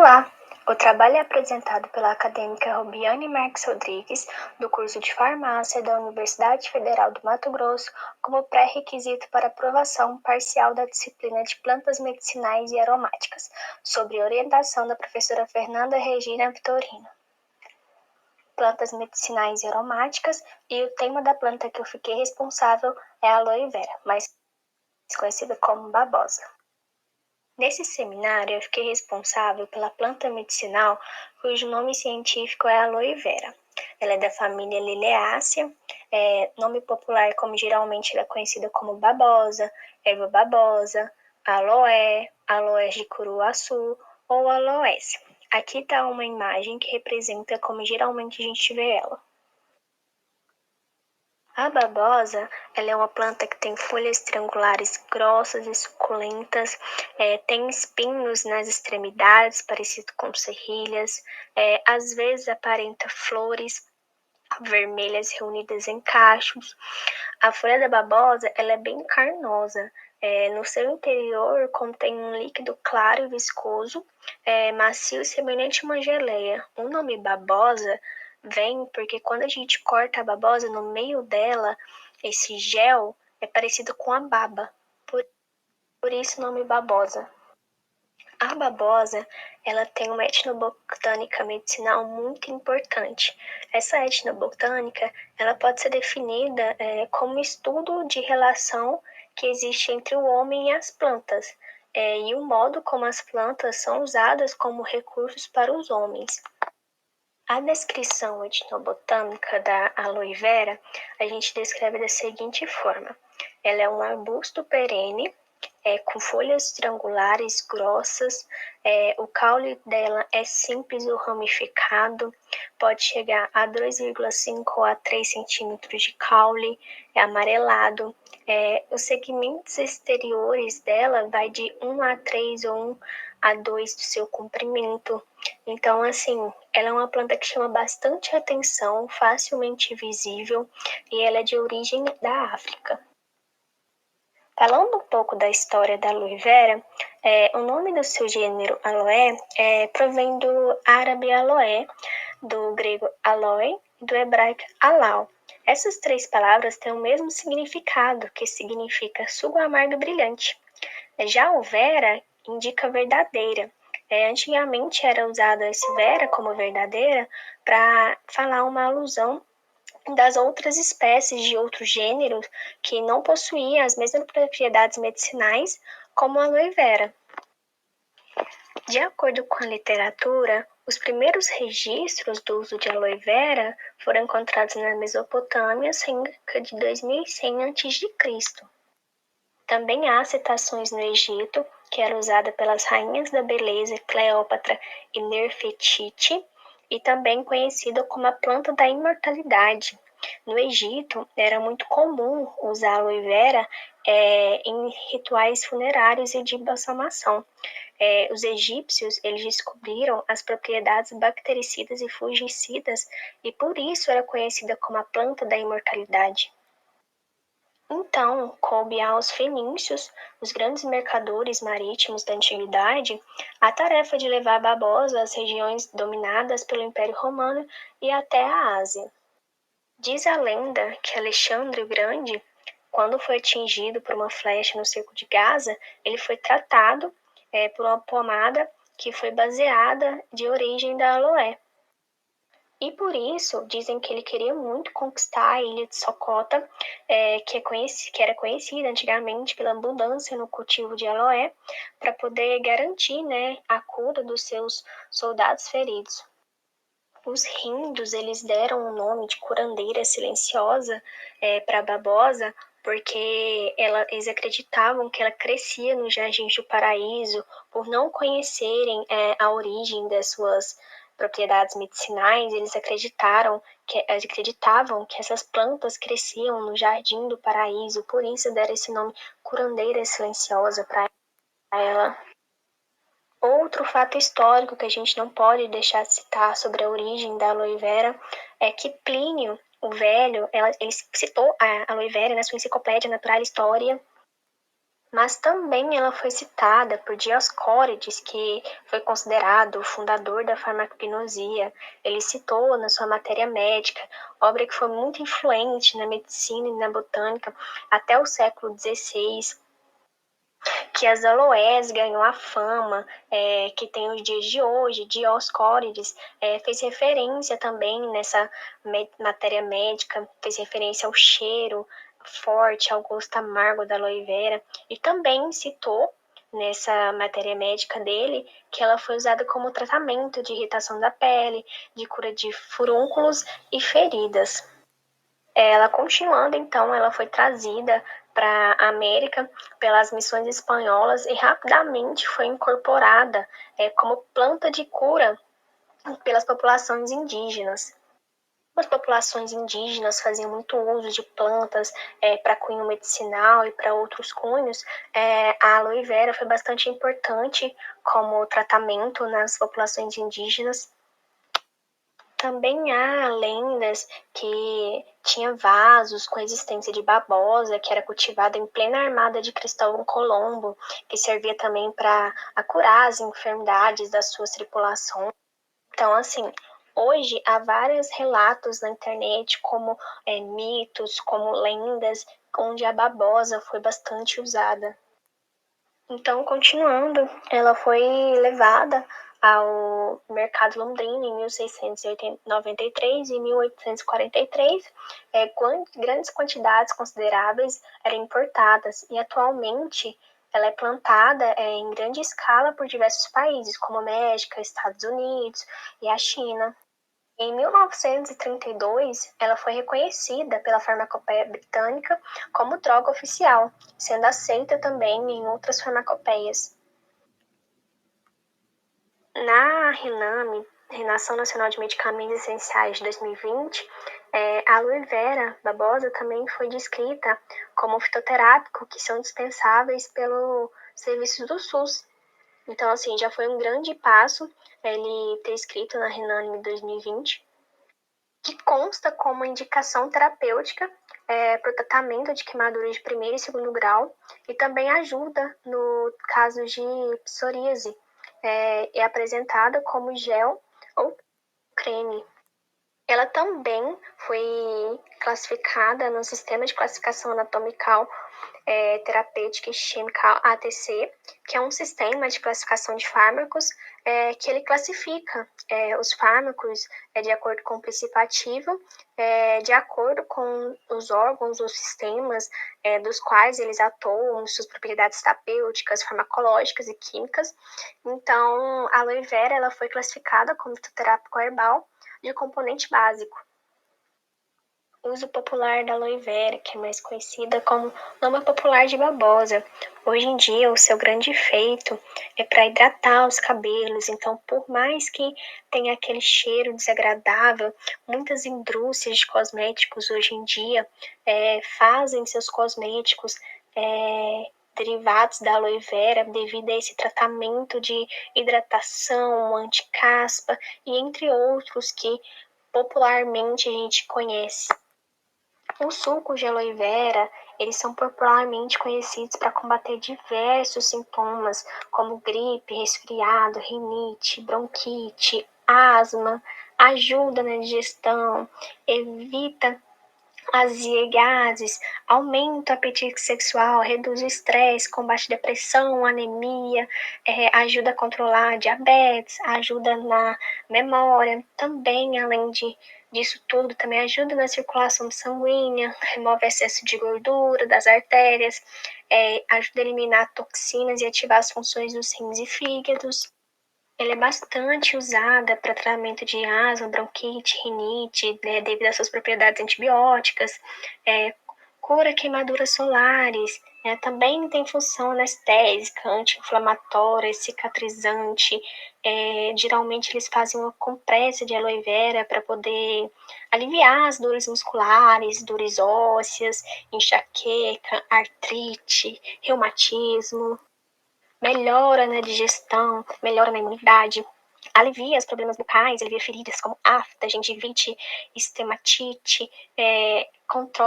Olá! O trabalho é apresentado pela acadêmica Robiane Marques Rodrigues, do curso de Farmácia da Universidade Federal do Mato Grosso, como pré-requisito para aprovação parcial da disciplina de Plantas Medicinais e Aromáticas, sob orientação da professora Fernanda Regina Vitorino. Plantas medicinais e aromáticas, e o tema da planta que eu fiquei responsável é a aloe vera, mais conhecida como babosa. Nesse seminário, eu fiquei responsável pela planta medicinal cujo nome científico é aloe vera. Ela é da família Liliaceae, nome popular como geralmente ela é conhecida como babosa, erva babosa, aloé, aloés de curuaçu ou aloés. Aqui está uma imagem que representa como geralmente a gente vê ela. A babosa, ela é uma planta que tem folhas triangulares grossas e suculentas, tem espinhos nas extremidades, parecido com serrilhas, às vezes aparenta flores vermelhas reunidas em cachos. A folha da babosa, ela é bem carnosa. No seu interior contém um líquido claro e viscoso, macio e semelhante a uma geleia. O nome babosa vem porque quando a gente corta a babosa, no meio dela, esse gel é parecido com a baba. Por isso o nome babosa. A babosa, ela tem uma etnobotânica medicinal muito importante. Essa etnobotânica, ela pode ser definida como estudo de relação que existe entre o homem e as plantas, e o modo como as plantas são usadas como recursos para os homens. A descrição etnobotânica da aloe vera, a gente descreve da seguinte forma. Ela é um arbusto perene, com folhas triangulares grossas, o caule dela é simples ou ramificado, pode chegar a 2,5 ou a 3 centímetros de caule, é amarelado. Os segmentos exteriores dela vai de 1 a 3 ou 1 a 2 do seu comprimento. Então, assim, ela é uma planta que chama bastante atenção, facilmente visível, e ela é de origem da África. Falando um pouco da história da aloe vera, o nome do seu gênero aloe provém do árabe aloé, do grego aloe e do hebraico alau. Essas três palavras têm o mesmo significado, que significa suco amargo e brilhante. Já o vera indica verdadeira. Antigamente era usado esse vera como verdadeira para falar uma alusão das outras espécies de outros gêneros que não possuíam as mesmas propriedades medicinais como a aloe vera. De acordo com a literatura, os primeiros registros do uso de aloe vera foram encontrados na Mesopotâmia cerca de 2100 a.C. Também há citações no Egito, que era usada pelas rainhas da beleza Cleópatra e Nefertiti, e também conhecida como a planta da imortalidade. No Egito, era muito comum usar aloe vera em rituais funerários e de balsamação. Os egípcios eles descobriram as propriedades bactericidas e fungicidas e por isso era conhecida como a planta da imortalidade. Então, coube aos fenícios, os grandes mercadores marítimos da antiguidade, a tarefa de levar a babosa às regiões dominadas pelo Império Romano e até a Ásia. Diz a lenda que Alexandre o Grande, quando foi atingido por uma flecha no cerco de Gaza, ele foi tratado por uma pomada que foi baseada de origem da aloé. E por isso, dizem que ele queria muito conquistar a ilha de Socota, que era conhecida antigamente pela abundância no cultivo de aloé, para poder garantir, a cura dos seus soldados feridos. Os índios, eles deram o nome de curandeira silenciosa para a babosa, porque eles acreditavam que ela crescia nos jardins do paraíso, por não conhecerem a origem das suas propriedades medicinais, eles acreditavam que essas plantas cresciam no jardim do paraíso, por isso deram esse nome curandeira silenciosa para ela. Outro fato histórico que a gente não pode deixar de citar sobre a origem da aloe vera é que Plínio, o Velho, ele citou a aloe vera na sua enciclopédia Natural História, Mas também ela foi citada por Dioscórides, que foi considerado o fundador da farmacognosia. Ele citou na sua matéria médica, obra que foi muito influente na medicina e na botânica até o século XVI, que as aloés ganhou a fama que tem os dias de hoje. Dioscórides fez referência também nessa matéria médica, fez referência ao cheiro forte, ao gosto amargo da aloe vera, e também citou nessa matéria médica dele que ela foi usada como tratamento de irritação da pele, de cura de furúnculos e feridas. Ela continuando, então, ela foi trazida para a América pelas missões espanholas e rapidamente foi incorporada como planta de cura pelas populações indígenas. As populações indígenas faziam muito uso de plantas para cunho medicinal e para outros cunhos. A aloe vera foi bastante importante como tratamento nas populações indígenas. Também há lendas que tinha vasos com existência de babosa, que era cultivada em plena armada de Cristóvão Colombo, que servia também para curar as enfermidades das suas tripulações. Então, assim, hoje há vários relatos na internet, como mitos, como lendas, onde a babosa foi bastante usada. Então, continuando, ela foi levada ao mercado londrino em 1693 e 1843. Grandes quantidades consideráveis eram importadas e atualmente ela é plantada em grande escala por diversos países, como a México, Estados Unidos e a China. Em 1932, ela foi reconhecida pela Farmacopeia Britânica como droga oficial, sendo aceita também em outras farmacopeias. Na RENAME, Renação Nacional de Medicamentos Essenciais de 2020, a aloe vera babosa também foi descrita como fitoterápico, que são dispensáveis pelo serviço do SUS. Então, assim, já foi um grande passo ele ter escrito na RENAME 2020, que consta como indicação terapêutica para o tratamento de queimaduras de primeiro e segundo grau e também ajuda no caso de psoríase. É apresentada como gel ou creme. Ela também foi classificada no Sistema de Classificação Anatomical Terapêutica e Chemical ATC, que é um sistema de classificação de fármacos que ele classifica os fármacos de acordo com o princípio ativo, de acordo com os órgãos ou sistemas dos quais eles atuam, suas propriedades terapêuticas, farmacológicas e químicas. Então, a aloe vera ela foi classificada como fitoterápico herbal de componente básico. Uso popular da aloe vera, que é mais conhecida como lama popular de babosa. Hoje em dia, o seu grande efeito é para hidratar os cabelos. Então, por mais que tenha aquele cheiro desagradável, muitas indústrias de cosméticos hoje em dia fazem seus cosméticos derivados da aloe vera devido a esse tratamento de hidratação, anti-caspa e entre outros que popularmente a gente conhece. Os sucos de aloe vera, eles são popularmente conhecidos para combater diversos sintomas, como gripe, resfriado, rinite, bronquite, asma, ajuda na digestão, evita azia e gases, aumenta o apetite sexual, reduz o estresse, combate depressão, anemia, ajuda a controlar a diabetes, ajuda na memória, também disso tudo, também ajuda na circulação sanguínea, remove excesso de gordura das artérias, ajuda a eliminar toxinas e ativar as funções dos rins e fígados. Ela é bastante usada para tratamento de asma, bronquite, rinite, devido às suas propriedades antibióticas, cura queimaduras solares, também tem função anestésica, anti-inflamatória, cicatrizante. Geralmente eles fazem uma compressa de aloe vera para poder aliviar as dores musculares, dores ósseas, enxaqueca, artrite, reumatismo. Melhora na digestão, melhora na imunidade, alivia os problemas bucais, alivia feridas como afta, gengivite, estomatite,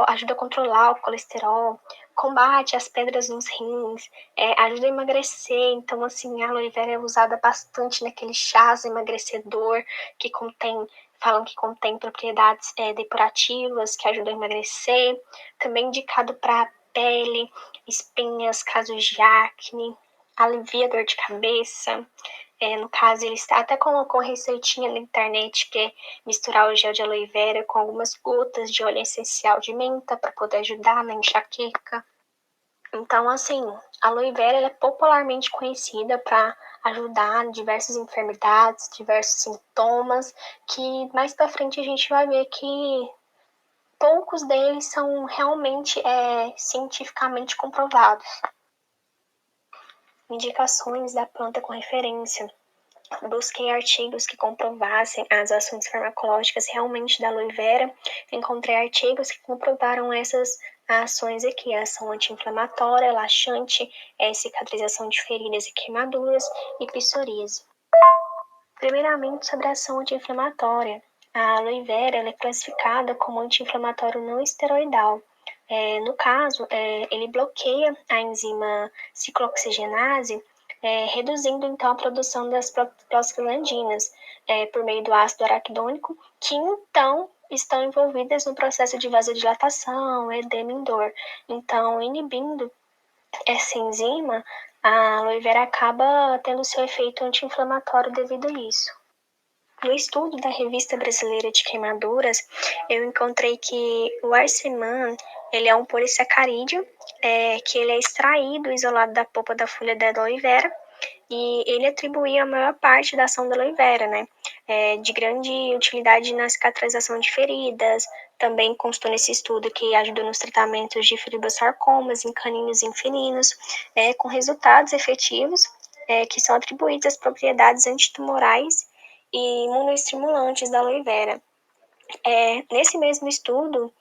ajuda a controlar o colesterol, combate as pedras nos rins, ajuda a emagrecer. Então, assim, a aloe vera é usada bastante naquele chás emagrecedor que falam que contém propriedades depurativas que ajudam a emagrecer. Também indicado para pele, espinhas, casos de acne, alivia dor de cabeça. No caso, ele até colocou receitinha na internet que é misturar o gel de aloe vera com algumas gotas de óleo essencial de menta para poder ajudar na enxaqueca. Então, assim, a aloe vera ela é popularmente conhecida para ajudar em diversas enfermidades, diversos sintomas, que mais para frente a gente vai ver que poucos deles são realmente cientificamente comprovados. Indicações da planta com referência. Busquei artigos que comprovassem as ações farmacológicas realmente da aloe vera. Encontrei artigos que comprovaram essas ações aqui: a ação anti-inflamatória, relaxante, cicatrização de feridas e queimaduras e psoríase. Primeiramente, sobre a ação anti-inflamatória. A aloe vera ela é classificada como anti-inflamatório não esteroidal. No caso, ele bloqueia a enzima ciclooxigenase, reduzindo então a produção das prostaglandinas por meio do ácido araquidônico, que então estão envolvidas no processo de vasodilatação, edema e dor. Então, inibindo essa enzima, a aloe vera acaba tendo seu efeito anti-inflamatório devido a isso. No estudo da Revista Brasileira de Queimaduras, eu encontrei que o arseman, ele é um polissacarídeo, que ele é extraído isolado da polpa da folha da aloe vera, e ele atribuía a maior parte da ação da aloe vera, né? De grande utilidade na cicatrização de feridas. Também constou nesse estudo que ajudou nos tratamentos de fibrosarcomas em caninos e em felinos, com resultados efetivos que são atribuídos às propriedades antitumorais e imunoestimulantes da aloe vera. Nesse mesmo estudo,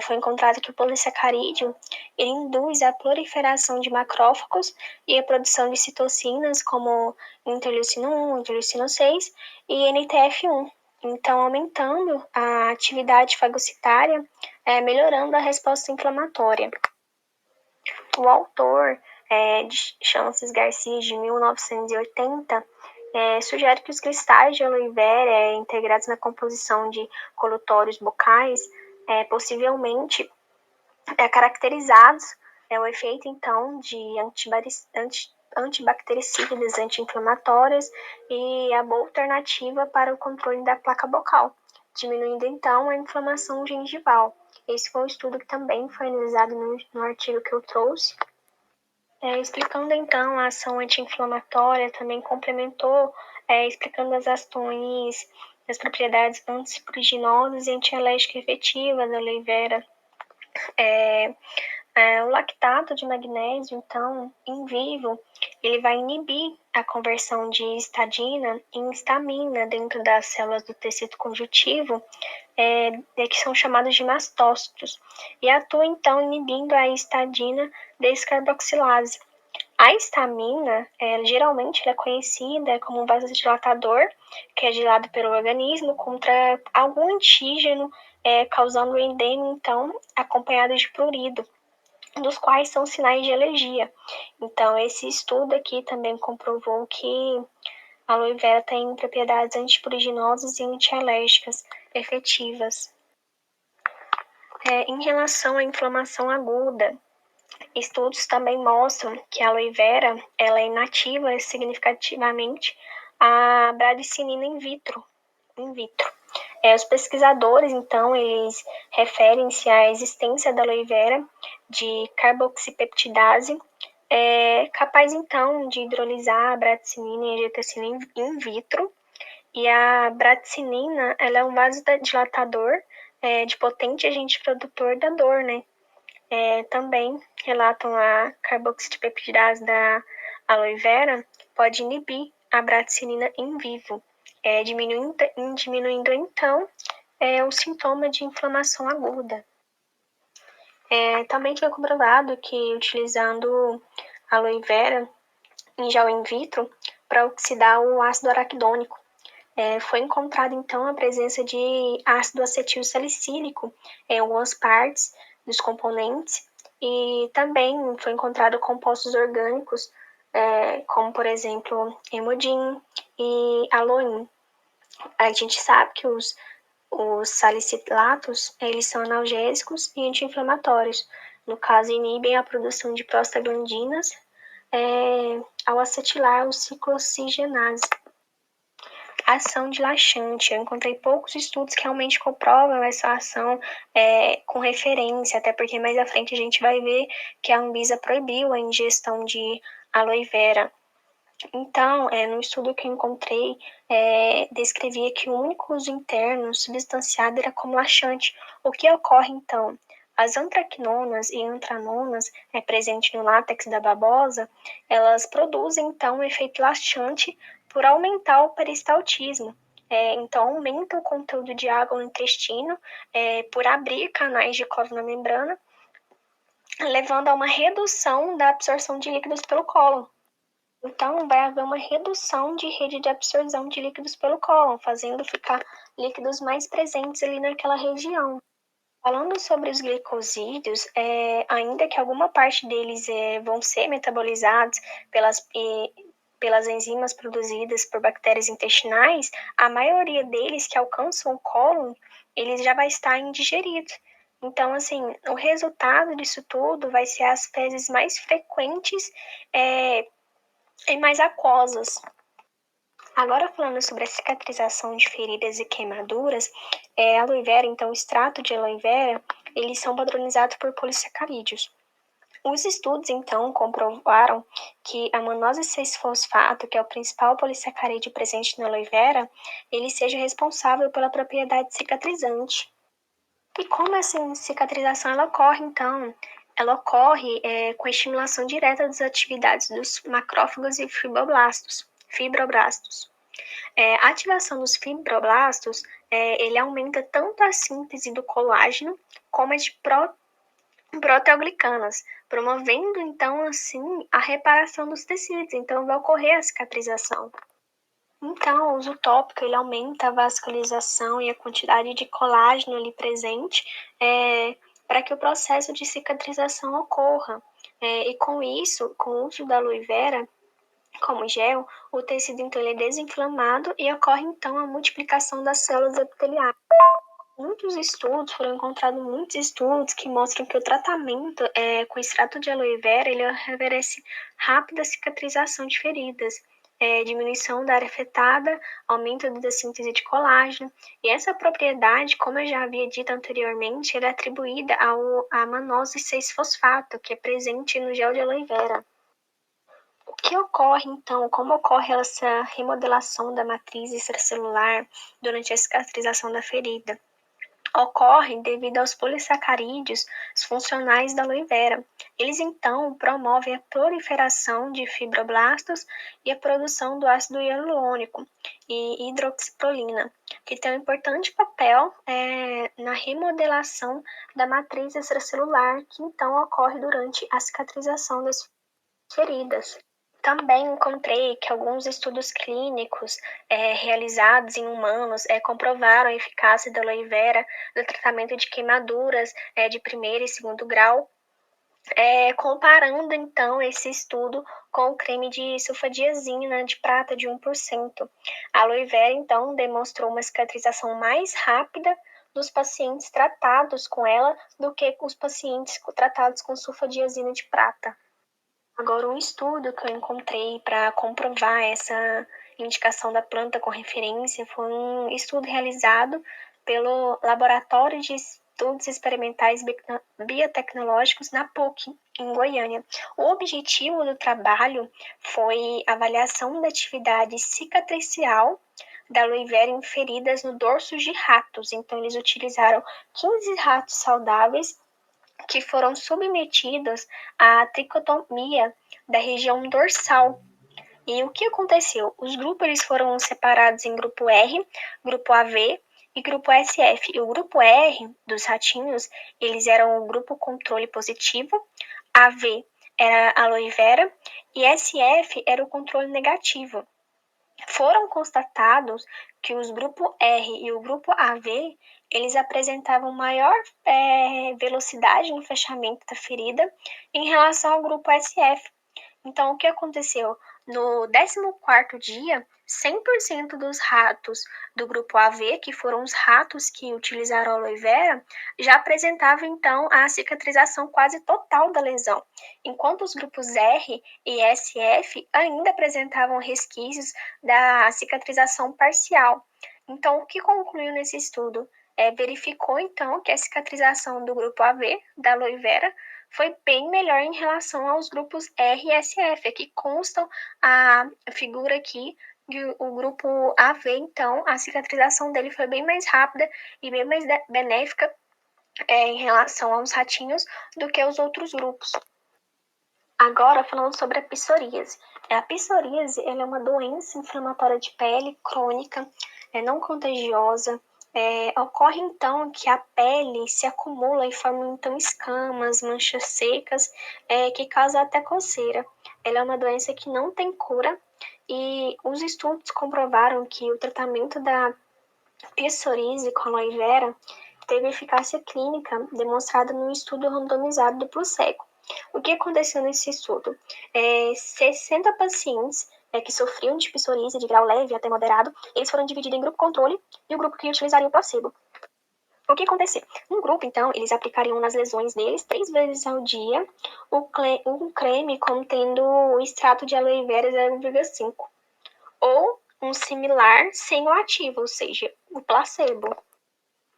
foi encontrado que o polissacarídeo ele induz a proliferação de macrófagos e a produção de citocinas como interleucina 1, interleucina 6 e NTF1, então aumentando a atividade fagocitária, melhorando a resposta inflamatória. O autor, de Chances Garcia, de 1980, sugere que os cristais de aloe vera integrados na composição de colutórios bucais, possivelmente caracterizados, o efeito então de antibactericidas, anti-inflamatórias e a boa alternativa para o controle da placa bucal, diminuindo então a inflamação gengival. Esse foi um estudo que também foi analisado no artigo que eu trouxe. Explicando então a ação anti-inflamatória, também complementou explicando as ações, as propriedades antipuriginosas e antialérgicas efetivas da aloe vera. O lactato de magnésio, então, em vivo, ele vai inibir a conversão de estadina em histamina dentro das células do tecido conjuntivo, que são chamados de mastócitos, e atua, então, inibindo a estadina descarboxilase. A histamina, geralmente, é conhecida como um vasodilatador, que é dilado pelo organismo contra algum antígeno, causando edema, então, acompanhado de prurido, dos quais são sinais de alergia. Então, esse estudo aqui também comprovou que a aloe vera tem propriedades antipuriginosas e antialérgicas efetivas. Em relação à inflamação aguda, estudos também mostram que a aloe vera ela inativa significativamente a bradicinina in vitro. Os pesquisadores, então, eles referem-se à existência da aloe vera de carboxipeptidase, capaz, então, de hidrolisar a bradicinina e angiotensina in vitro. E a bradicinina, ela é um vasodilatador de potente agente produtor da dor, né? Também relatam a carboxipeptidase da aloe vera pode inibir a bradicinina in vivo, diminuindo então o sintoma de inflamação aguda. Também foi comprovado que utilizando aloe vera em gel in vitro para oxidar o ácido araquidônico, foi encontrada então a presença de ácido acetil salicílico em algumas partes dos componentes, E também foi encontrado compostos orgânicos, como, por exemplo, hemodin e aloin. A gente sabe que os salicilatos, eles são analgésicos e anti-inflamatórios. No caso, inibem a produção de prostaglandinas ao acetilar o ciclooxigenase. Ação de laxante. Eu encontrei poucos estudos que realmente comprovam essa ação com referência, até porque mais à frente a gente vai ver que a Anvisa proibiu a ingestão de aloe vera. Então, no estudo que eu encontrei, descrevia que o único uso interno substanciado era como laxante. O que ocorre, então? As antraquinonas e antranonas, presentes no látex da babosa, elas produzem, então, um efeito laxante por aumentar o peristaltismo. Então, aumenta o conteúdo de água no intestino por abrir canais de colo na membrana, levando a uma redução da absorção de líquidos pelo cólon. Então, vai haver uma redução de rede de absorção de líquidos pelo cólon, fazendo ficar líquidos mais presentes ali naquela região. Falando sobre os glicosídeos, ainda que alguma parte deles vão ser metabolizados pelas enzimas produzidas por bactérias intestinais, a maioria deles que alcançam o cólon, eles já vai estar indigeridos. Então, assim, o resultado disso tudo vai ser as fezes mais frequentes e mais aquosas. Agora falando sobre a cicatrização de feridas e queimaduras, a aloe vera, então o extrato de aloe vera, eles são padronizados por polissacarídeos. Os estudos, então, comprovaram que a mannose 6-fosfato, que é o principal polissacarídeo presente na aloe vera, ele seja responsável pela propriedade cicatrizante. E como essa cicatrização ela ocorre, então? Ela ocorre com a estimulação direta das atividades dos macrófagos e fibroblastos. A ativação dos fibroblastos, ele aumenta tanto a síntese do colágeno como a de proteoglicanas, promovendo, então, assim, a reparação dos tecidos. Então, vai ocorrer a cicatrização. Então, o uso tópico, ele aumenta a vascularização e a quantidade de colágeno ali presente para que o processo de cicatrização ocorra. E com isso, com o uso da aloe vera como gel, o tecido então ele é desinflamado e ocorre então a multiplicação das células epiteliais. Foram encontrados muitos estudos que mostram que o tratamento com extrato de aloe vera ele oferece rápida cicatrização de feridas, diminuição da área afetada, aumento da síntese de colágeno, e essa propriedade, como eu já havia dito anteriormente, é atribuída à mannose 6-fosfato, que é presente no gel de aloe vera. O que ocorre, então, como ocorre essa remodelação da matriz extracelular durante a cicatrização da ferida? Ocorre devido aos polissacarídeos funcionais da aloe vera. Eles, então, promovem a proliferação de fibroblastos e a produção do ácido hialurônico e hidroxiprolina, que tem um importante papel na remodelação da matriz extracelular, que, então, ocorre durante a cicatrização das feridas. Também encontrei que alguns estudos clínicos realizados em humanos comprovaram a eficácia da aloe vera no tratamento de queimaduras de primeiro e segundo grau, comparando então esse estudo com o creme de sulfadiazina de prata de 1%. A aloe vera então demonstrou uma cicatrização mais rápida dos pacientes tratados com ela do que os pacientes tratados com sulfadiazina de prata. Agora, um estudo que eu encontrei para comprovar essa indicação da planta com referência foi um estudo realizado pelo Laboratório de Estudos Experimentais Biotecnológicos na PUC, em Goiânia. O objetivo do trabalho foi a avaliação da atividade cicatricial da aloe vera em feridas no dorso de ratos. Então, eles utilizaram 15 ratos saudáveis que foram submetidos à tricotomia da região dorsal. E o que aconteceu? Os grupos eles foram separados em grupo R, grupo AV e grupo SF. E o grupo R dos ratinhos, eles eram o grupo controle positivo, AV era aloe vera e SF era o controle negativo. Foram constatados que os grupo R e o grupo AV, eles apresentavam maior velocidade no fechamento da ferida em relação ao grupo SF. Então, o que aconteceu? No 14º dia, 100% dos ratos do grupo AV, que foram os ratos que utilizaram a aloe vera, já apresentavam, então, a cicatrização quase total da lesão, enquanto os grupos R e SF ainda apresentavam resquícios da cicatrização parcial. Então, o que concluiu nesse estudo? Verificou, então, que a cicatrização do grupo AV, da aloe vera, foi bem melhor em relação aos grupos R e SF. Aqui constam a figura aqui de o grupo AV, então, a cicatrização dele foi bem mais rápida e bem mais benéfica em relação aos ratinhos do que os outros grupos. Agora, falando sobre a psoríase. A psoríase ela é uma doença inflamatória de pele crônica, não contagiosa. Ocorre, então, que a pele se acumula e forma, então, escamas, manchas secas, que causam até coceira. Ela é uma doença que não tem cura e os estudos comprovaram que o tratamento da psoríase com aloe vera teve eficácia clínica demonstrada num estudo randomizado duplo cego. O que aconteceu nesse estudo? 60 pacientes que sofriam de psoríase de grau leve até moderado, eles foram divididos em grupo controle e o grupo que utilizaria o placebo. O que aconteceu? Um grupo, então, eles aplicariam nas lesões deles 3 vezes ao dia um creme contendo o extrato de aloe vera 0,5 ou um similar sem o ativo, ou seja, o placebo.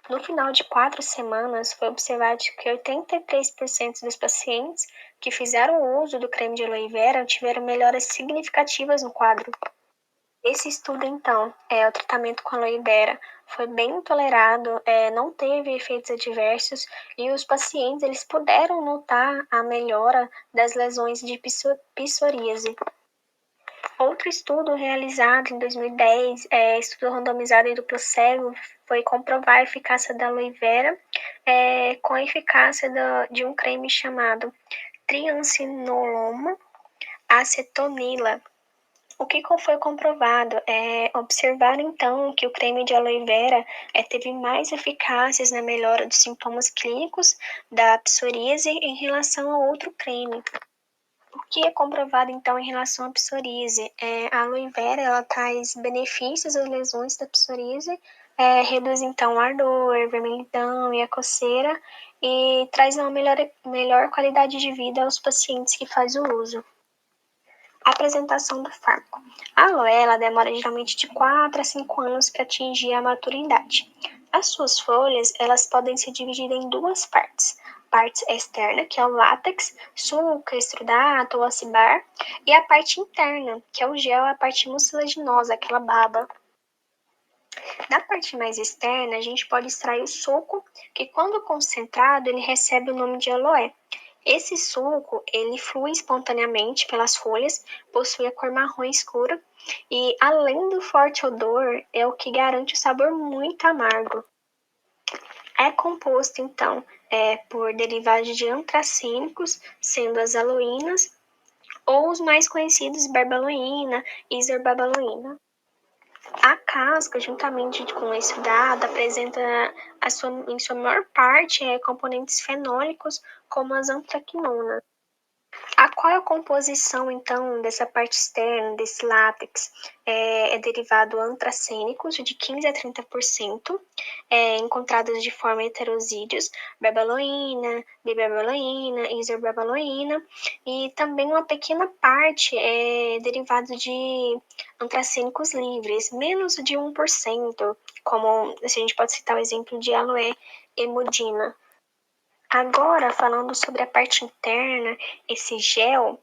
No final de 4 semanas, foi observado que 83% dos pacientes que fizeram uso do creme de aloe vera tiveram melhoras significativas no quadro. Esse estudo, então, o tratamento com aloe vera foi bem tolerado, não teve efeitos adversos e os pacientes eles puderam notar a melhora das lesões de psoríase. Outro estudo realizado em 2010, estudo randomizado em duplo cego, foi comprovar a eficácia da aloe vera com a eficácia de um creme chamado triancinolona acetonila. O que foi comprovado? Observar então que o creme de aloe vera teve mais eficácias na melhora dos sintomas clínicos da psoríase em relação a outro creme. O que é comprovado, então, em relação à psoríase? A aloe vera, ela traz benefícios às lesões da psoríase, reduz, então, o ardor, vermelhidão e a coceira, e traz uma melhor qualidade de vida aos pacientes que fazem o uso. Apresentação do fármaco. A aloe, ela demora geralmente de 4 a 5 anos para atingir a maturidade. As suas folhas, elas podem ser divididas em duas partes. Parte externa, que é o látex, suco, extrudato ou acibar, e a parte interna, que é o gel, a parte mucilaginosa, aquela baba. Da parte mais externa, a gente pode extrair o suco, que quando concentrado, ele recebe o nome de aloe. Esse suco, ele flui espontaneamente pelas folhas, possui a cor marrom escura e, além do forte odor, é o que garante o sabor muito amargo. É composto, então, por derivados de antracênicos, sendo as aloínas, ou os mais conhecidos, barbaloína e isorbarbaloína. A casca, juntamente com o exudado, apresenta em sua maior parte componentes fenólicos, como as antraquinonas. Qual é a composição, então, dessa parte externa, desse látex? Derivado antracênicos de 15 a 30%, encontrados de forma heterozídeos, barbaloína, bibarbaloína, isorbarbaloína, e também uma pequena parte derivado de antracênicos livres, menos de 1%, como a gente pode citar o exemplo de aloe emodina. Agora, falando sobre a parte interna, esse gel,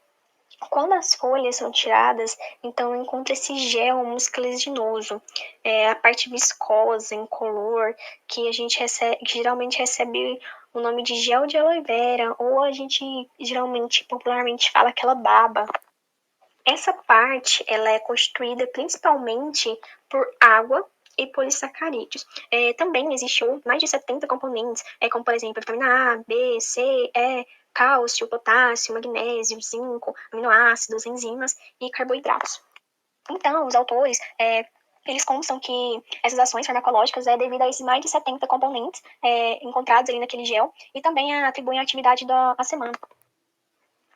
quando as folhas são tiradas, então encontra esse gel musculaginoso, a parte viscosa, incolor, que a gente geralmente recebe o nome de gel de aloe vera, ou a gente geralmente, popularmente fala aquela baba. Essa parte, ela é constituída principalmente por água e polissacarídeos. Também existem mais de 70 componentes, como por exemplo, vitamina A, B, C, E, cálcio, potássio, magnésio, zinco, aminoácidos, enzimas e carboidratos. Então, os autores, eles constam que essas ações farmacológicas é devido a esses mais de 70 componentes encontrados ali naquele gel e também atribuem a atividade da semana.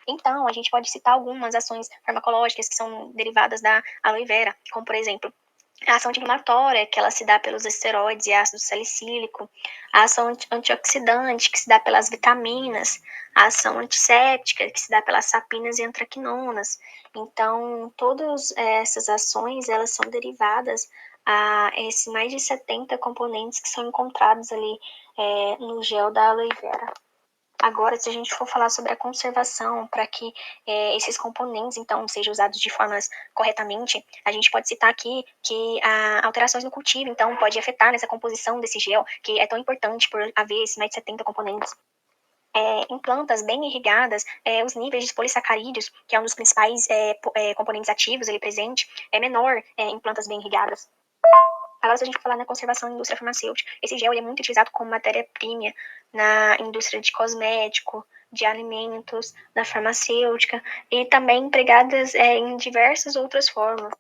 Então, a gente pode citar algumas ações farmacológicas que são derivadas da aloe vera, como, por exemplo, a ação anti-inflamatória, que ela se dá pelos esteroides e ácido salicílico, a ação antioxidante, que se dá pelas vitaminas, a ação antisséptica, que se dá pelas sapinas e antraquinonas. Então, todas essas ações, elas são derivadas a esses mais de 70 componentes que são encontrados ali no gel da aloe vera. Agora, se a gente for falar sobre a conservação para que esses componentes, então, sejam usados de formas corretamente, a gente pode citar aqui que alterações no cultivo, então, pode afetar nessa composição desse gel, que é tão importante por haver esses mais de 70 componentes. Em plantas bem irrigadas, os níveis de polissacarídeos, que é um dos principais componentes ativos ali presente, é menor em plantas bem irrigadas. Agora, se a gente falar na conservação da indústria farmacêutica, esse gel é muito utilizado como matéria-prima na indústria de cosmético, de alimentos, na farmacêutica e também empregadas em diversas outras formas.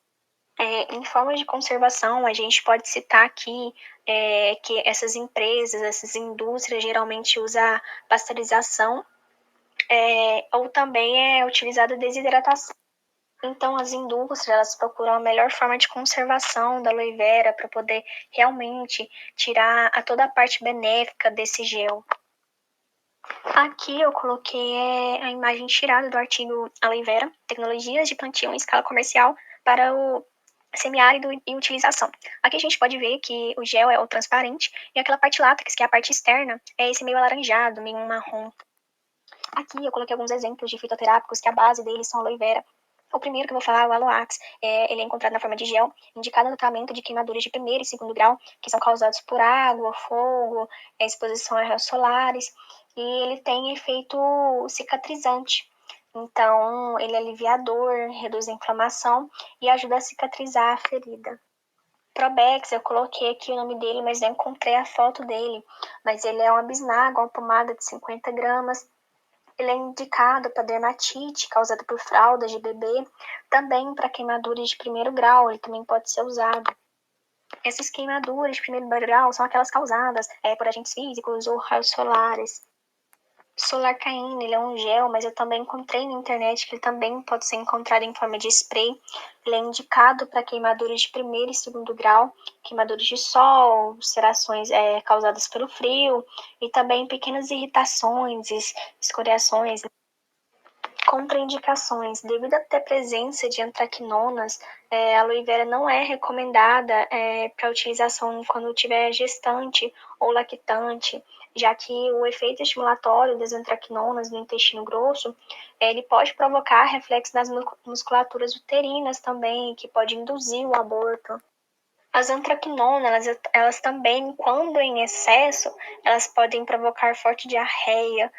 Em formas de conservação, a gente pode citar aqui que essas empresas, essas indústrias geralmente usam pasteurização ou também é utilizada desidratação. Então, as indústrias elas procuram a melhor forma de conservação da aloe vera para poder realmente tirar toda a parte benéfica desse gel. Aqui eu coloquei a imagem tirada do artigo Aloe Vera, Tecnologias de Plantio em Escala Comercial para o Semiárido e Utilização. Aqui a gente pode ver que o gel é o transparente e aquela parte látex, que é a parte externa, é esse meio alaranjado, meio marrom. Aqui eu coloquei alguns exemplos de fitoterápicos que a base deles são aloe vera. O primeiro que eu vou falar é o aloax. Ele é encontrado na forma de gel, indicado no tratamento de queimaduras de primeiro e segundo grau, que são causados por água, fogo, exposição a raios solares, e ele tem efeito cicatrizante. Então, ele alivia a dor, reduz a inflamação e ajuda a cicatrizar a ferida. Probex, eu coloquei aqui o nome dele, mas não encontrei a foto dele. Mas ele é uma bisnaga, uma pomada de 50 gramas, ele é indicado para dermatite causada por fraldas de bebê, também para queimaduras de primeiro grau, ele também pode ser usado. Essas queimaduras de primeiro grau são aquelas causadas por agentes físicos ou raios solares. Solarcaína, ele é um gel, mas eu também encontrei na internet que ele também pode ser encontrado em forma de spray. Ele é indicado para queimaduras de primeiro e segundo grau, queimaduras de sol, ulcerações causadas pelo frio e também pequenas irritações, escoriações. Contraindicações. Devido a ter presença de antraquinonas, a aloe vera não é recomendada para utilização quando tiver gestante ou lactante, já que o efeito estimulatório das antraquinonas no intestino grosso, ele pode provocar reflexo nas musculaturas uterinas também, que pode induzir o aborto. As antraquinonas, elas também, quando em excesso, elas podem provocar forte diarreia,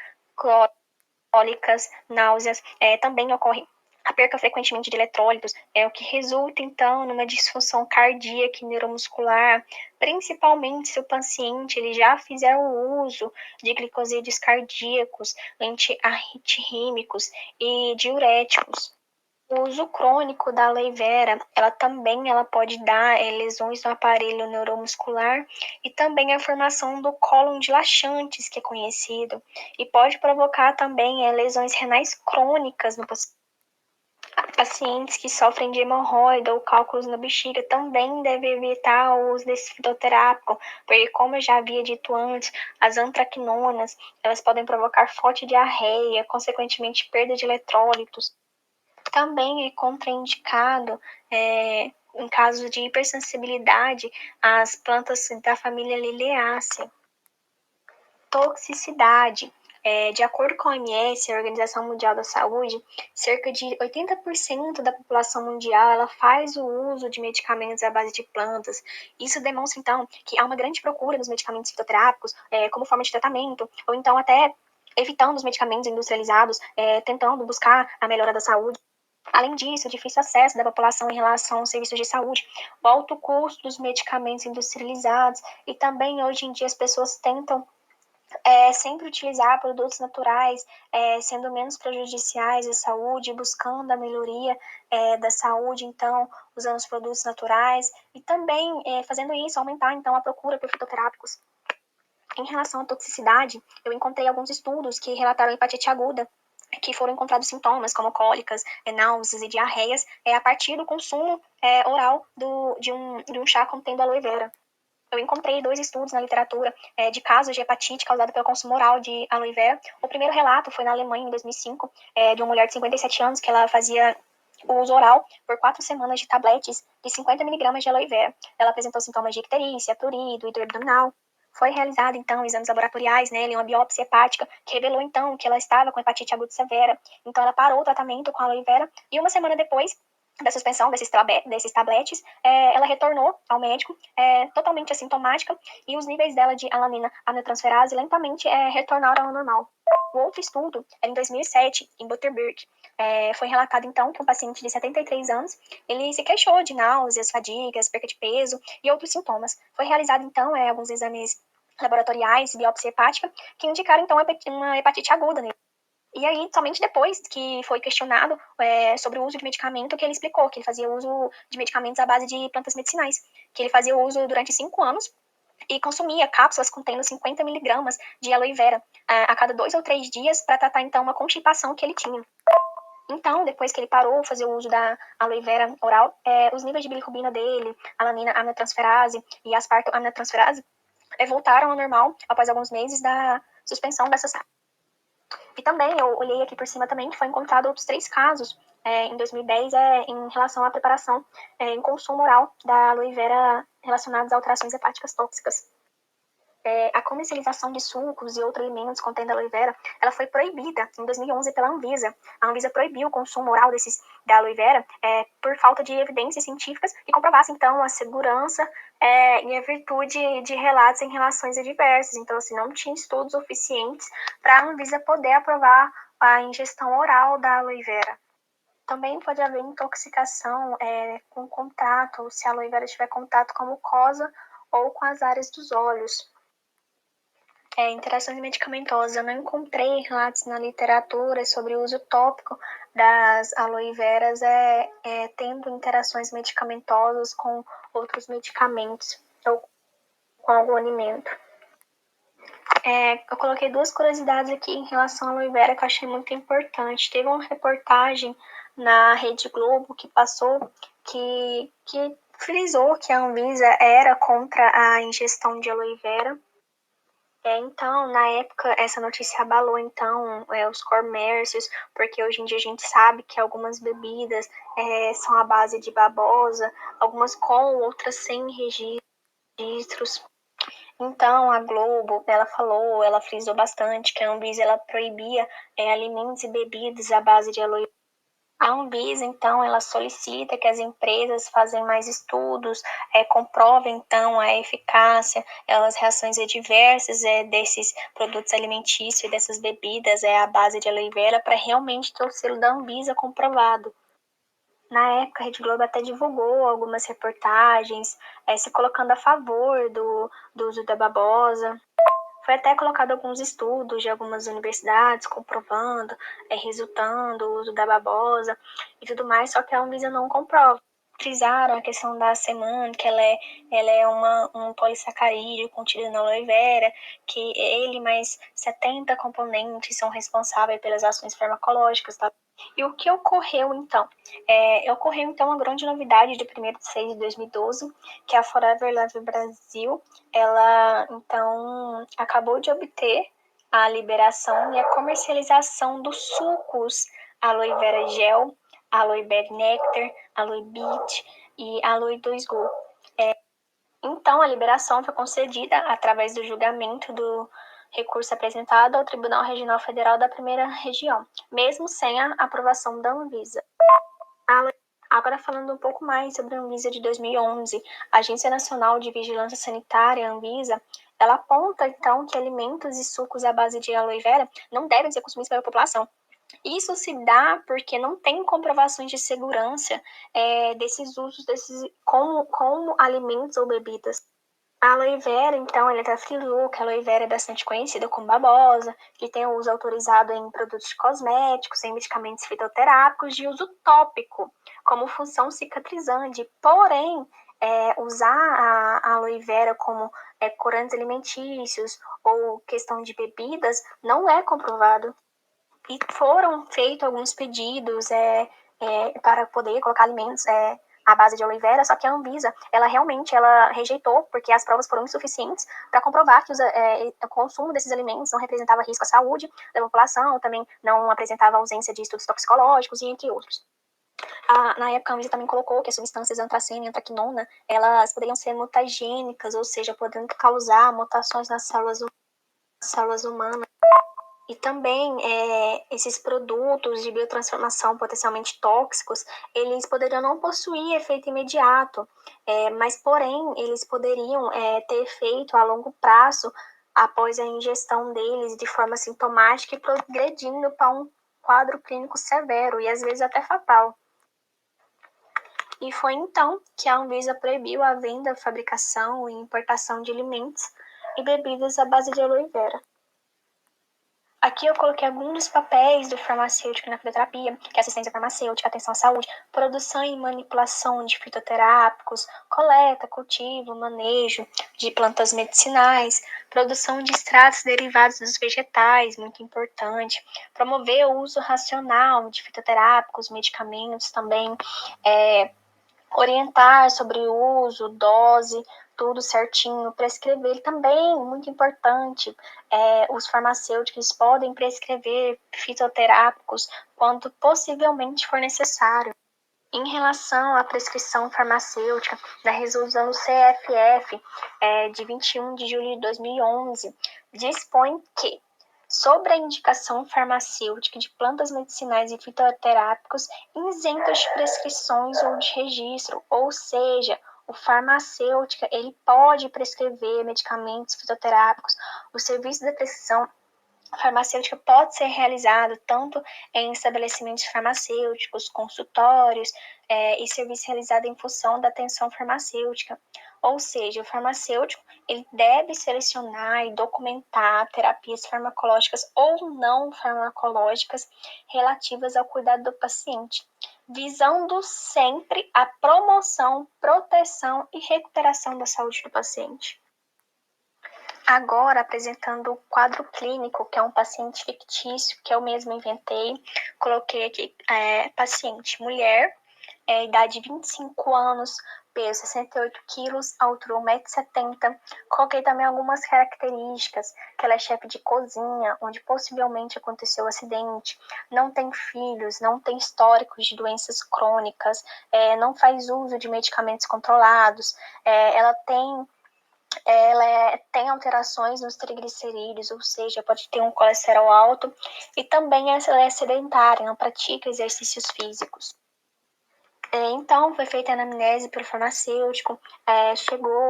cólicas, náuseas, também ocorre a perca frequentemente de eletrólitos, o que resulta, então, numa disfunção cardíaca e neuromuscular, principalmente se o paciente ele já fizer o uso de glicosídeos cardíacos, antiarritmínicos e diuréticos. O uso crônico da aloe vera, ela pode dar lesões no aparelho neuromuscular e também a formação do cólon de laxantes, que é conhecido, e pode provocar também lesões renais crônicas no paciente. Pacientes que sofrem de hemorroida ou cálculos na bexiga também devem evitar o uso desse fitoterápico, porque como eu já havia dito antes, as antraquinonas, elas podem provocar forte diarreia, consequentemente perda de eletrólitos. Também é contraindicado, em caso de hipersensibilidade, as plantas da família Liliaceae. Toxicidade. De acordo com a OMS, a Organização Mundial da Saúde, cerca de 80% da população mundial ela faz o uso de medicamentos à base de plantas. Isso demonstra, então, que há uma grande procura nos medicamentos fitoterápicos como forma de tratamento, ou então até evitando os medicamentos industrializados, tentando buscar a melhora da saúde. Além disso, o difícil acesso da população em relação aos serviços de saúde, o alto custo dos medicamentos industrializados e também hoje em dia as pessoas tentam sempre utilizar produtos naturais, sendo menos prejudiciais à saúde, buscando a melhoria da saúde, então, usando os produtos naturais, e também, fazendo isso, aumentar, então, a procura por fitoterápicos. Em relação à toxicidade, eu encontrei alguns estudos que relataram hepatite aguda, que foram encontrados sintomas como cólicas, náuseas e diarreias a partir do consumo oral de um chá contendo aloe vera. Eu encontrei 2 estudos na literatura de casos de hepatite causada pelo consumo oral de aloe vera. O primeiro relato foi na Alemanha, em 2005, de uma mulher de 57 anos que ela fazia o uso oral por 4 semanas de tabletes de 50 miligramas de aloe vera. Ela apresentou sintomas de icterícia, prurido e dor abdominal. Foi realizado, então, exames laboratoriais nela, uma biópsia hepática, que revelou, então, que ela estava com hepatite aguda severa. Então, ela parou o tratamento com a aloe vera e uma semana depois da suspensão desses tabletes, ela retornou ao médico totalmente assintomática e os níveis dela de alanina aminotransferase lentamente retornaram ao normal. O outro estudo era em 2007, em Butterberg. Foi relatado, então, que um paciente de 73 anos, ele se queixou de náuseas, fadigas, perca de peso e outros sintomas. Foi realizado, então, alguns exames laboratoriais, biópsia hepática, que indicaram, então, uma hepatite aguda nele. E aí, somente depois que foi questionado sobre o uso de medicamento, que ele explicou que ele fazia uso de medicamentos à base de plantas medicinais, que ele fazia uso durante 5 anos e consumia cápsulas contendo 50 miligramas de aloe vera a cada 2 ou 3 dias para tratar, então, uma constipação que ele tinha. Então, depois que ele parou de fazer o uso da aloe vera oral, os níveis de bilirrubina dele, alanina aminotransferase e asparto aminotransferase voltaram ao normal após alguns meses da suspensão dessas. E também, eu olhei aqui por cima também, que foi encontrado outros 3 casos em 2010 em relação à preparação em consumo oral da aloe vera relacionados a alterações hepáticas tóxicas. A comercialização de sucos e outros alimentos contendo aloe vera, ela foi proibida em 2011 pela Anvisa. A Anvisa proibiu o consumo oral da aloe vera por falta de evidências científicas que comprovassem, então, a segurança e a virtude de relatos em relações adversas. Então, assim, não tinha estudos suficientes para a Anvisa poder aprovar a ingestão oral da aloe vera. Também pode haver intoxicação com contato, se a aloe vera tiver contato com a mucosa ou com as áreas dos olhos. Interações medicamentosas. Eu não encontrei relatos na literatura sobre o uso tópico das aloe veras tendo interações medicamentosas com outros medicamentos ou com algum alimento. Eu coloquei 2 curiosidades aqui em relação à aloe vera que eu achei muito importante. Teve uma reportagem na Rede Globo que passou que frisou que a Anvisa era contra a ingestão de aloe vera. Então, na época, essa notícia abalou, então, os comércios, porque hoje em dia a gente sabe que algumas bebidas são à base de babosa, algumas com, outras sem registros. Então, a Globo, ela frisou bastante que a Anvisa, ela proibia alimentos e bebidas à base de aloe. A Anvisa, então, ela solicita que as empresas façam mais estudos, comprovem, então, a eficácia, as reações adversas desses produtos alimentícios e dessas bebidas à base de aloe vera para realmente ter o selo da Anvisa comprovado. Na época, a Rede Globo até divulgou algumas reportagens se colocando a favor do uso da babosa. Foi até colocado alguns estudos de algumas universidades comprovando, resultando o uso da babosa e tudo mais, só que a Anvisa não comprova. Frisaram a questão da semana, que ela é um polissacarídeo contido na aloe vera, que ele mais 70 componentes são responsáveis pelas ações farmacológicas, tá? E o que ocorreu então? Ocorreu então uma grande novidade de 1º de 6 de 2012, que a Forever Love Brasil, ela então acabou de obter a liberação e a comercialização dos sucos Aloe Vera Gel, Aloe Berry Nectar, Aloe Beach e Aloe 2Go. Então, a liberação foi concedida através do julgamento do recurso apresentado ao Tribunal Regional Federal da Primeira Região, mesmo sem a aprovação da Anvisa. Agora, falando um pouco mais sobre a Anvisa de 2011, a Agência Nacional de Vigilância Sanitária, a Anvisa, ela aponta, então, que alimentos e sucos à base de aloe vera não devem ser consumidos pela população. Isso se dá porque não tem comprovações de segurança desses usos como alimentos ou bebidas. A aloe vera, então, ela é tetrafluor, que a aloe vera é bastante conhecida como babosa, que tem uso autorizado em produtos cosméticos, em medicamentos fitoterápicos de uso tópico, como função cicatrizante. Porém, usar a aloe vera como corantes alimentícios ou questão de bebidas não é comprovado. E foram feitos alguns pedidos para poder colocar alimentos à base de aloe vera, só que a Anvisa, ela realmente rejeitou, porque as provas foram insuficientes para comprovar que o consumo desses alimentos não representava risco à saúde da população, também não apresentava ausência de estudos toxicológicos, e entre outros. Na época, a Anvisa também colocou que as substâncias antracena e antraquinona, elas poderiam ser mutagênicas, ou seja, podendo causar mutações nas células humanas. E também esses produtos de biotransformação potencialmente tóxicos, eles poderiam não possuir efeito imediato, mas porém eles poderiam ter efeito a longo prazo após a ingestão deles de forma sintomática e progredindo para um quadro clínico severo e às vezes até fatal. E foi então que a Anvisa proibiu a venda, fabricação e importação de alimentos e bebidas à base de aloe vera. Aqui eu coloquei alguns dos papéis do farmacêutico na fitoterapia, que é assistência farmacêutica, atenção à saúde, produção e manipulação de fitoterápicos, coleta, cultivo, manejo de plantas medicinais, produção de extratos derivados dos vegetais, muito importante, promover o uso racional de fitoterápicos, medicamentos também, orientar sobre o uso, dose, tudo certinho, prescrever também, muito importante, os farmacêuticos podem prescrever fitoterápicos quando possivelmente for necessário. Em relação à prescrição farmacêutica, da resolução do CFF de 21 de julho de 2011, dispõe que sobre a indicação farmacêutica de plantas medicinais e fitoterápicos isentas de prescrições ou de registro, ou seja, o farmacêutico ele pode prescrever medicamentos fitoterápicos. O serviço de prescrição farmacêutica pode ser realizado tanto em estabelecimentos farmacêuticos, consultórios e serviço realizado em função da atenção farmacêutica. Ou seja, o farmacêutico ele deve selecionar e documentar terapias farmacológicas ou não farmacológicas relativas ao cuidado do paciente, visando sempre a promoção, proteção e recuperação da saúde do paciente. Agora, apresentando o quadro clínico, que é um paciente fictício, que eu mesma inventei. Coloquei aqui, paciente mulher, idade 25 anos, peso 68 quilos, altura 1,70 m. Coloquei também algumas características, que ela é chefe de cozinha, onde possivelmente aconteceu o acidente, não tem filhos, não tem históricos de doenças crônicas, não faz uso de medicamentos controlados, ela tem alterações nos triglicerídeos, ou seja, pode ter um colesterol alto, e também ela é sedentária, não pratica exercícios físicos. Então, foi feita a anamnese pelo farmacêutico,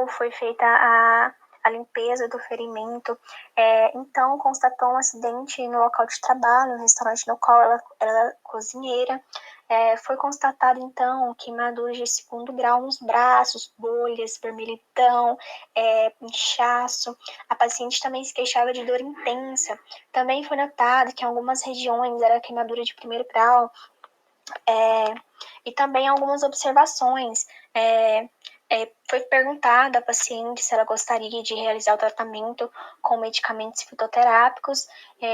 foi feita a limpeza do ferimento, então constatou um acidente no local de trabalho, no restaurante no qual ela era cozinheira. Foi constatado, então, queimaduras de segundo grau nos braços, bolhas, vermelhidão, inchaço. A paciente também se queixava de dor intensa. Também foi notado que em algumas regiões era queimadura de primeiro grau, e também algumas observações. Foi perguntada à paciente se ela gostaria de realizar o tratamento com medicamentos fitoterápicos,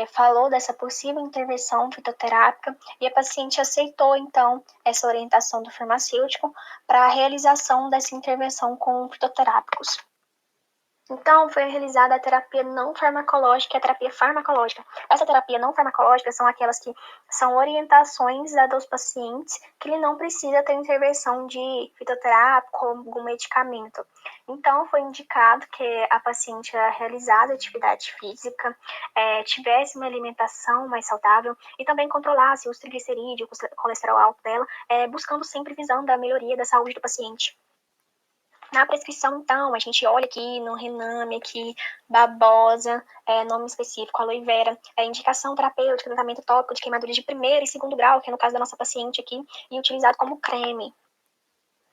falou dessa possível intervenção fitoterápica e a paciente aceitou, então, essa orientação do farmacêutico para a realização dessa intervenção com fitoterápicos. Então, foi realizada a terapia não farmacológica e a terapia farmacológica. Essa terapia não farmacológica são aquelas que são orientações dadas aos pacientes que ele não precisa ter intervenção de fitoterápico ou algum medicamento. Então, foi indicado que a paciente realizasse atividade física, tivesse uma alimentação mais saudável e também controlasse os triglicerídeos, o colesterol alto dela, buscando sempre visando a melhoria da saúde do paciente. Na prescrição, então, a gente olha aqui no Rename, aqui, babosa, nome específico, aloe vera, indicação terapêutica, tratamento tópico de queimaduras de primeiro e segundo grau, que é no caso da nossa paciente aqui, e utilizado como creme.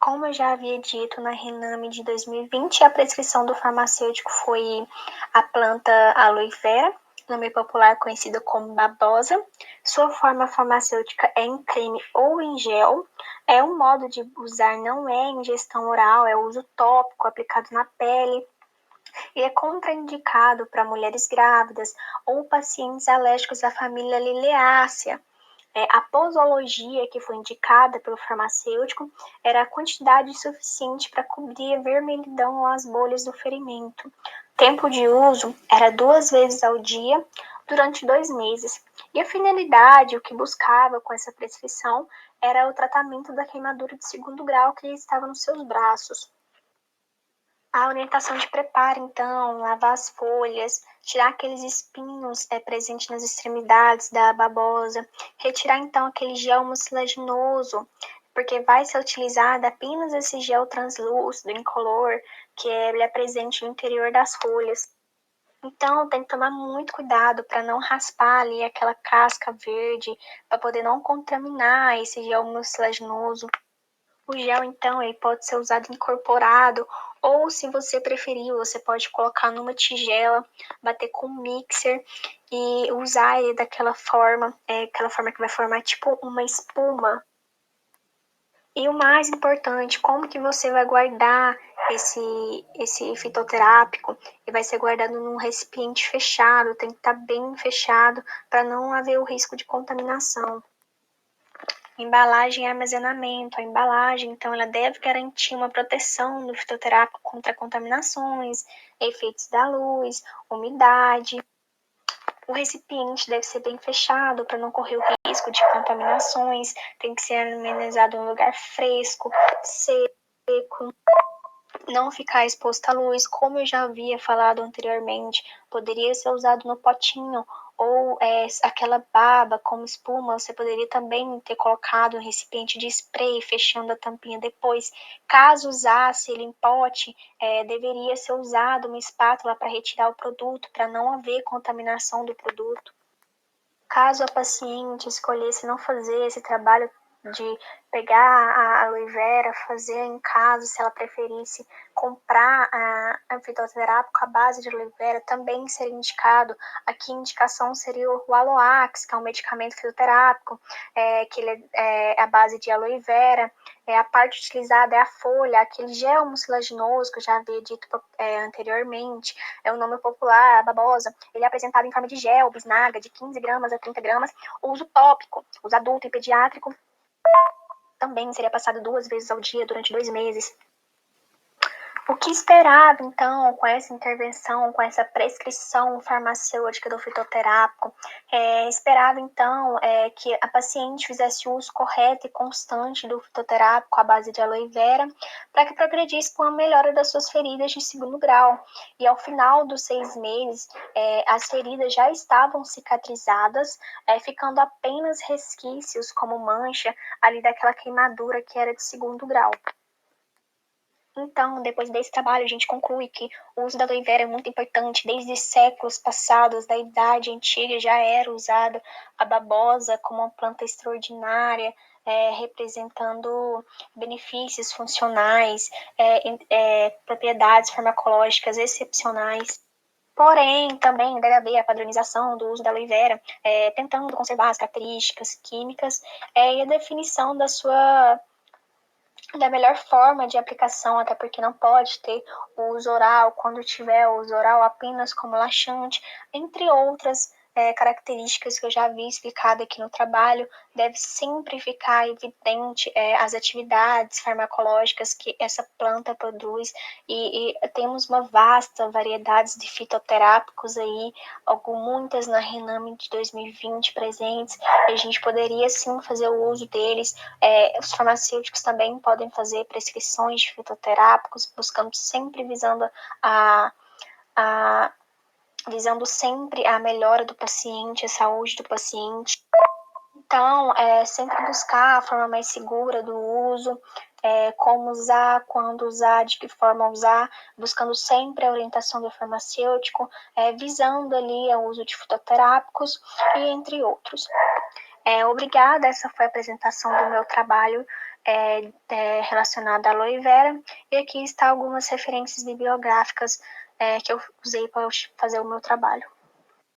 Como eu já havia dito na Rename de 2020, a prescrição do farmacêutico foi a planta aloe vera, nome popular conhecida como babosa. Sua forma farmacêutica é em creme ou em gel. Um modo de usar não é ingestão oral, é uso tópico aplicado na pele. E é contraindicado para mulheres grávidas ou pacientes alérgicos da família Liliaceae. A posologia que foi indicada pelo farmacêutico era a quantidade suficiente para cobrir a vermelhidão ou as bolhas do ferimento. O tempo de uso era 2 vezes ao dia durante 2 meses. E a finalidade, o que buscava com essa prescrição, era o tratamento da queimadura de 2º grau que estava nos seus braços. A orientação de preparo, então, lavar as folhas, tirar aqueles espinhos presentes nas extremidades da babosa, retirar, então, aquele gel mucilaginoso, porque vai ser utilizado apenas esse gel translúcido, incolor, que ele é presente no interior das folhas. Então, tem que tomar muito cuidado para não raspar ali aquela casca verde, para poder não contaminar esse gel mucilaginoso. O gel, então, ele pode ser usado incorporado, ou se você preferir, você pode colocar numa tigela, bater com um mixer e usar ele daquela forma, aquela forma que vai formar tipo uma espuma. E o mais importante, como que você vai guardar esse fitoterápico? Ele vai ser guardado num recipiente fechado, tem que estar bem fechado para não haver o risco de contaminação. Embalagem e armazenamento. A embalagem, então, ela deve garantir uma proteção do fitoterápico contra contaminações, efeitos da luz, umidade. O recipiente deve ser bem fechado para não correr o risco de contaminações. Tem que ser armazenado em um lugar fresco, seco, não ficar exposto à luz, como eu já havia falado anteriormente, poderia ser usado no potinho, ou aquela baba como espuma, você poderia também ter colocado um recipiente de spray, fechando a tampinha depois. Caso usasse ele em pote, deveria ser usado uma espátula para retirar o produto, para não haver contaminação do produto. Caso a paciente escolhesse não fazer esse trabalho de pegar a aloe vera, fazer em casa, se ela preferisse comprar a fitoterápico à base de aloe vera, também seria indicado. Aqui a indicação seria o Aloax, que é um medicamento fitoterápico, que ele é à base de aloe vera. A parte utilizada é a folha, aquele gel mucilaginoso que eu já havia dito anteriormente, é o nome popular, a babosa. Ele é apresentado em forma de gel, bisnaga, de 15 gramas a 30 gramas. O uso tópico, uso adulto e pediátrico, também seria passado 2 vezes ao dia durante 2 meses. O que esperava, então, com essa intervenção, com essa prescrição farmacêutica do fitoterápico? Esperava, então, que a paciente fizesse uso correto e constante do fitoterápico à base de aloe vera, para que progredisse com a melhora das suas feridas de 2º grau. E ao final dos 6 meses, as feridas já estavam cicatrizadas, ficando apenas resquícios, como mancha, ali daquela queimadura que era de 2º grau. Então, depois desse trabalho, a gente conclui que o uso da aloe vera é muito importante. Desde séculos passados, da Idade Antiga, já era usada a babosa como uma planta extraordinária, representando benefícios funcionais, propriedades farmacológicas excepcionais. Porém, também deve haver a padronização do uso da aloe vera, tentando conservar as características químicas e a definição da melhor forma de aplicação, até porque não pode ter o uso oral, quando tiver o uso oral apenas como laxante, entre outras características que eu já havia explicado aqui no trabalho. Deve sempre ficar evidente as atividades farmacológicas que essa planta produz, e temos uma vasta variedade de fitoterápicos aí, muitas na Rename de 2020 presentes, e a gente poderia sim fazer o uso deles. Os farmacêuticos também podem fazer prescrições de fitoterápicos, buscando sempre visando sempre a melhora do paciente, a saúde do paciente. Então, sempre buscar a forma mais segura do uso, como usar, quando usar, de que forma usar, buscando sempre a orientação do farmacêutico, visando ali o uso de fitoterápicos e entre outros. Obrigada, essa foi a apresentação do meu trabalho relacionada à aloe vera. E aqui está algumas referências bibliográficas que eu usei para fazer o meu trabalho.